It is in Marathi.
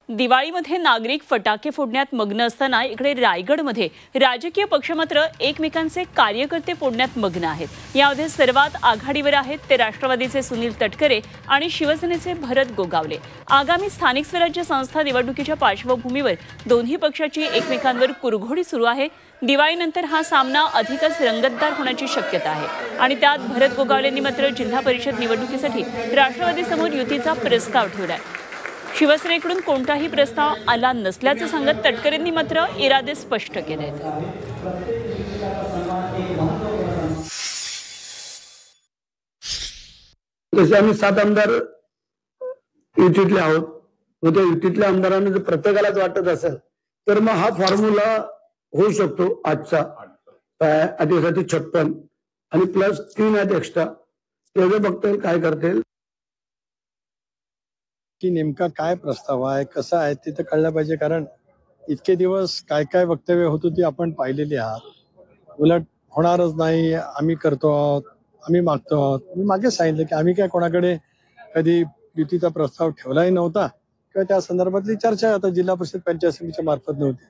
दिवाळीमध्ये नागरिक फटाके फोडण्यात मग्न असताना इकडे रायगडमध्ये राजकीय पक्ष मात्र एकमेकांचे कार्यकर्ते फोडण्यात मग्न आहेत। यामध्ये सर्वात आघाडीवर आहेत ते राष्ट्रवादीचे सुनील तटकरे आणि शिवसेनेचे भरत गोगावले। आगामी स्थानिक स्वराज्य संस्था निवडणुकीच्या पार्श्वभूमीवर दोन्ही पक्षाची एकमेकांवर कुरघोडी सुरू आहे। दिवाळीनंतर हा सामना अधिकच रंगतदार होण्याची शक्यता आहे आणि त्यात भरत गोगावलेंनी मात्र जिल्हा परिषद निवडणुकीसाठी राष्ट्रवादीसमोर युतीचा प्रस्ताव ठेवलाय। शिवसेनेकडून कोणताही प्रस्ताव आला नसल्याचं सांगत तटकरेंनी मात्र इरादे स्पष्ट केले। तसे आम्ही 7 आमदार युतीतले आहोत व त्या युतीतल्या आमदारांना जर प्रत्येकालाच वाटत असेल तर मग हा फॉर्म्युला होऊ शकतो। आजचा आदिवासी 56 आणि प्लस 3 आहेत एक्स्ट्रा, ते बघतील काय करतील की नेमका काय प्रस्ताव आहे, कसा आहे ते तर कळलं पाहिजे। कारण इतके दिवस काय काय वक्तव्य होतो ती आपण पाहिलेली आहात। उलट होणारच नाही, आम्ही करतो आहोत, आम्ही मागतो आहोत। मी मागे सांगितलं की आम्ही काय कोणाकडे कधी युतीचा प्रस्ताव ठेवलाही नव्हता किंवा त्या संदर्भातली चर्चा आता जिल्हा परिषद पंचायत समितीच्या मार्फत नव्हती।